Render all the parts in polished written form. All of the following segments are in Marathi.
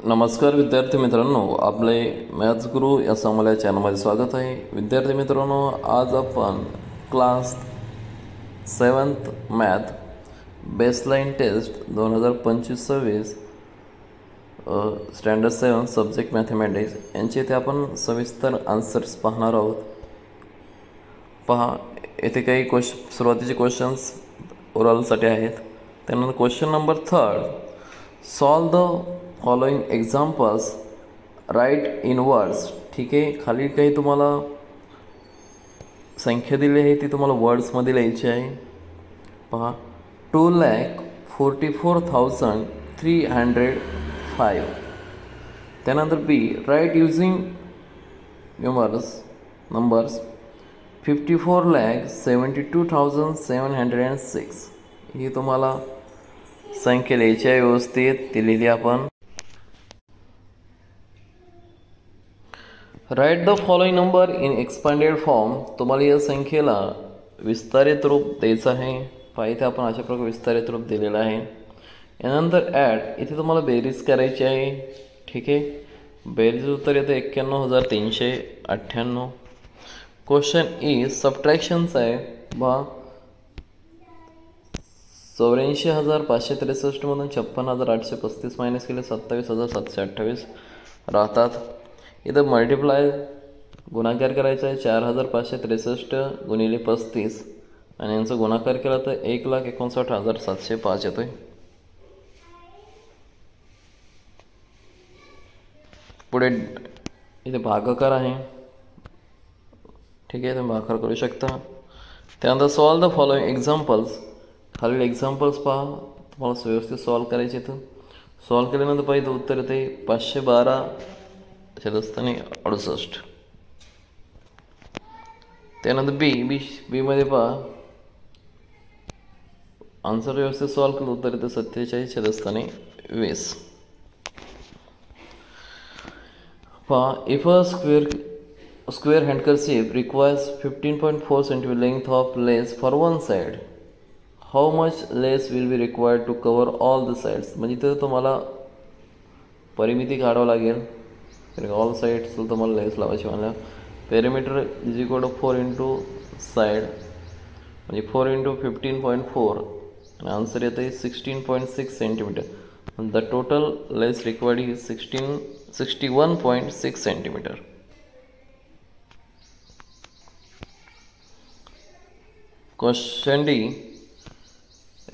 नमस्कार विद्यार्थी मित्रांनो, आपले मॅथ्स गुरु या समाला चॅनलमध्ये स्वागत आहे. विद्यार्थी मित्रांनो, आज आपण class 7th math baseline test 2025-26 standard 7 subject mathematics यांचे इथे आपण सविस्तर आन्सर्स पाहणार आहोत. पहा, येथे काही सुरुवातीचे क्वेश्चन्स ओरलसाठी आहेत. त्यानंतर question number 3, solve the following examples, write in words. ठीक आहे, खाली काही तुम्हाला संख्या दिली आहे ती तुम्हाला वर्ड्समध्ये लिहायची आहे. पहा, 2,44,305. त्यानंतर बी, राईट युजिंग नंबर्स 54,72,706. ही तुम्हाला संख्या लिहायची आहे व्यवस्थित, ती लिहिली आपण. Write the following number in expanded form. तुम्हाला या संख्येला विस्तारित रूप द्यायचं आहे. पहा, इथे आपण अशा प्रकारे विस्तारित रूप दिलेलं आहे. यानंतर ॲड, इथे तुम्हाला बेरीज करायची आहे. ठीक आहे, बेरीज उत्तर येतं 91,398. क्वेश्चन ई सबट्रॅक्शनचा आहे. बा 84,563 मधून 56,835 मायनस केले 27,728 राहतात. इथं मल्टिप्लाय गुणाकार करायचा आहे. 4,563 गुणिले 35 आणि यांचा गुणाकार केला तर 1,59,705 येतोय. पुढे इथे भागाकार आहे. ठीक आहे, तुम्ही भागाकार करू शकता. त्यानंतर सॉल्व द फॉलोइंग एक्झाम्पल्स. खालील एक्झाम्पल्स पहा, तुम्हाला व्यवस्थित सॉल्व करायचे. इथं सॉल्व केल्यानंतर पाहिजे उत्तर येते 512 छेदस्थानी 68. त्यानंतर बी मध्ये पहा, आन्सर व्यवस्थित सॉल्व केलं उत्तर येतं 47 छेदस्थानी 20. पहा, if a square handkerchief requires 15.4 cm length of lace for one side, how much lace will be required to cover all the sides. म्हणजे इथं तुम्हाला परिमिती काढावं लागेल. ऑल साइड्स तुम्हाला लेस लावायची म्हणलं. Perimeter is equal to 4 into side म्हणजे 4 इंटू 15.4 आणि आन्सर येतं आहे 16.6 centimetre. The total lace required is 61.6 centimetre. Question D,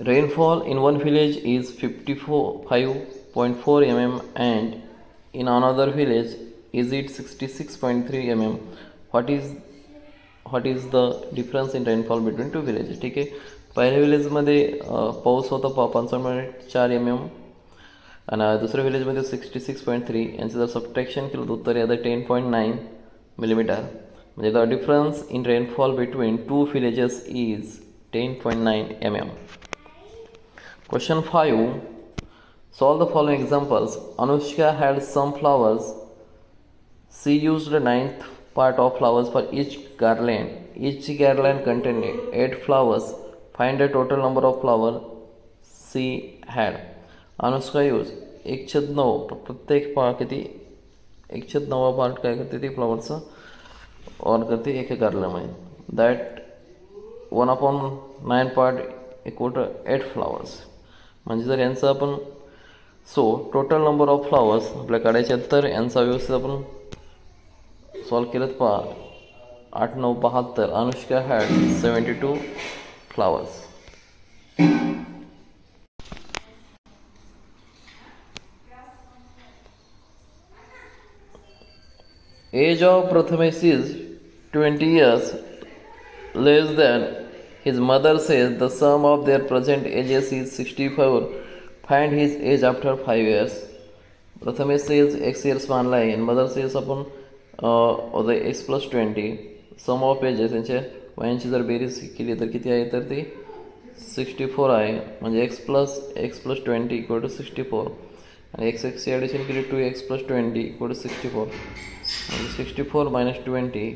rainfall in one village is 55.4 mm and in another village is it 66.3 mm. What is the difference in rainfall between two villages? ठीक आहे, पहिल्या विलेजमध्ये पाऊस होता 55.4 mm आणि दुसऱ्या विलेजमध्ये 66.3. यांचं जर सबट्रॅक्शन केलं तर उत्तर येतं 10.9 मिलीमीटर. म्हणजे the difference in rainfall between two villages is 10.9 mm. Question 5, solve the following examples. Anushka had some flowers. She used the 9th part of flowers for each garland. Each garland contained 8 flowers. Find the total number of flowers she had. Anushka used 1/9. प्रत्येक किती 1/9 पार्ट काय करते ती फ्लॉवरचं ऑन करते एका गार्लंडमध्ये. That 1/9 part equal to 8 flowers. म्हणजे जर यांचं आपण टोटल नंबर ऑफ फ्लॉवर्स आपल्या काढायचे तर यांचा व्यवस्थित आपण सॉल्व केलं तर पहा 8 9 72. Anushka had 72 flowers. Age of Prathamesh is 20 years less than his mother says the sum of their present ages is 64. Find his age after 5 years. Prathamesh says x years मानला आहे आणि मदर says आपण x plus 20. Sum of ages यांच्या वयांची जर बेरीज केली तर किती आहे तर ती 64 आहे. म्हणजे x plus 20 इक्वल टू 64 आणि x ची ॲडिशन केली 2x plus 20 इक्वल टू 64. म्हणजे 64 minus 20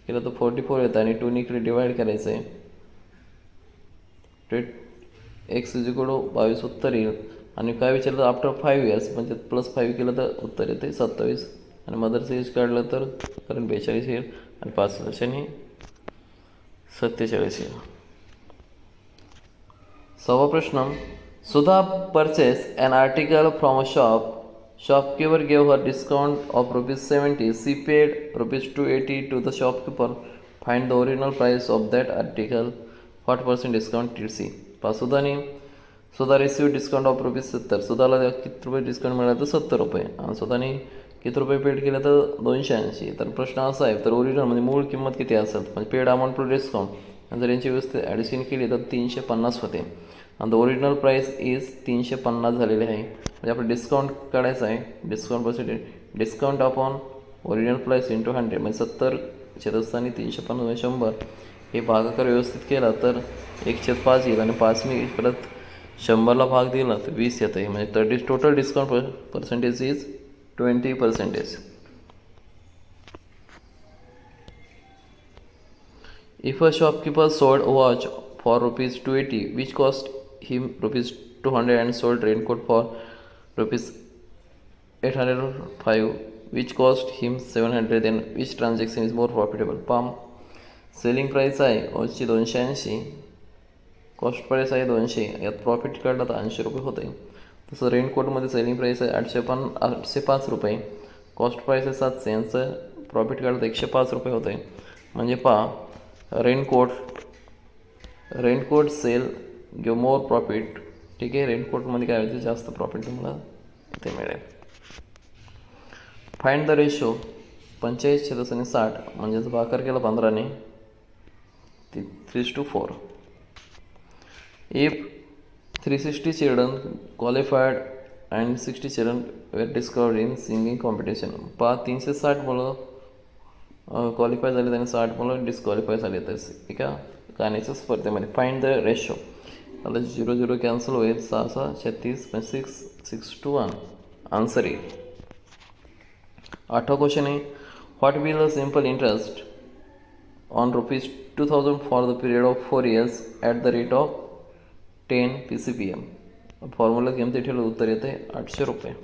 केलं तर 44 येतं आणि 2 इकडे डिवाइड करायचं आहे. x इज इक्वल टू 22 उत्तर येईल. आणि काय विचारलं तर आफ्टर 5 इयर्स म्हणजे +5 केलं तर उत्तर येते 27. आणि मदरचं एज काढलं तर कारण 42 येईल आणि 5 वर्षांनी 47 येईल. 6वा प्रश्न. सुधा purchase an article from a shop. Shopkeeper gave her discount of ₹70. She paid ₹280 to the shopkeeper. Find the original price of that article. What percent discount did she? Sudha receive discount of ₹70. सुधाला किती रुपये डिस्काउंट मिळालं तर ₹70 आणि सुधाने किती रुपये पेड केले तर 280. तर प्रश्न असा आहे तर ओरिजिनल म्हणजे मूळ किंमत किती असेल म्हणजे पेड अमाऊंट प्लस डिस्काउंट जर यांची व्यवस्थित ॲडिशन केली तर 350 होते आणि द ओरिजिनल प्राईस इज 350 झालेले आहे. म्हणजे आपण डिस्काउंट काढायचं आहे. Discount percentage discount upon original price into 100 म्हणजे 70 छेदस्थानी 350 100 हे भागाकार व्यवस्थित केला तर 1/5 येईल आणि 5ने परत 100ला भाग दिला तर 20 येतं आहे म्हणजे तर total discount percentage is 20%. If a shopkeeper sold a watch for ₹280 which cost him ₹200 and sold raincoat for ₹805 which cost him 700, then which transaction is more profitable? Palm selling price आहे वॉचची 280, कॉस्ट प्राईस आहे 200, यात प्रॉफिट काढला तर ₹80 होत आहे. तसं रेनकोटमध्ये सेलिंग प्राईस आहे ₹805, कॉस्ट प्राईस आहे 700, यांचं प्रॉफिट काढलं तर ₹105 होत आहे. म्हणजे raincoat sale give more profit. ठीक आहे, रेनकोटमध्ये काय होते जास्त प्रॉफिट तुम्हाला इथे मिळेल. फाइंड द रेशो 45/60 म्हणजेच भागाकार केला 15ने 3:4. If 360 children qualified and 60 children were discovered in singing competition. 360 मुलं क्वालिफाय झाले आणि 60 मुलं डिस्क्वालिफाय झाले एका गाण्याच्या स्पर्धेमध्ये. Find the ratio. आता 0 कॅन्सल होईल. 6 36 6 6 to 1 आन्सर येईल. 8वा क्वेश्चन आहे what will the simple interest on ₹2000 for the period of 4 years at the rate of 10 PCPM. Formula किमती ठेवलं उत्तर येते ₹800.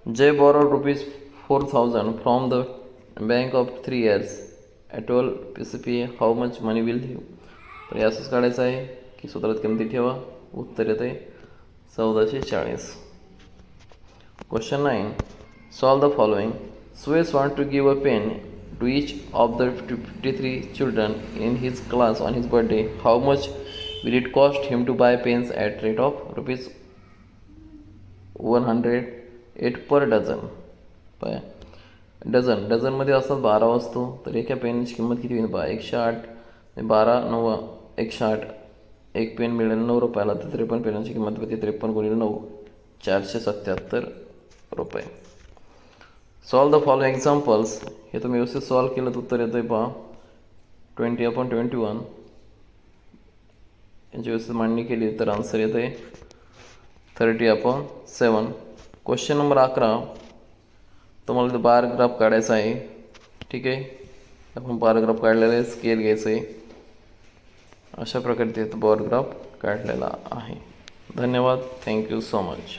Jay borrowed ₹4000 from the bank of 3 years at 12 PCPA. How much money will live. तर यासच काढायचं आहे की सूत्रात किमती ठेवा. उत्तर येते 1440. Question 9. Solve the following. Suyash want to give a pen to each of the 53 children in his class on his birthday. How much will it cost him to buy pens at rate of ₹108 per dozen? डझनमध्ये असतात 12 वस्तू. तर एका पेनची किंमत किती होईल? 108 12 9 108. एक पेन मिळेल ₹9 तर 53 पेनांची किंमत होती 53 × 9 ₹477. Solve the following examples. हे तुम्ही व्यवस्थित सॉल्व केलं तर उत्तर येतं आहे पहा 20/21. यांची व्यवस्थित मांडणी केली तर आन्सर येतं आहे 30/7. Question number 11. तुम्हाला बार ग्राफ काढायचा आहे. ठीक आहे, आपण बार ग्राफ काढलेला आहे. स्केल घ्यायचं आहे. अशा प्रकारे ते बार ग्राफ काढलेला आहे. धन्यवाद. Thank you so much.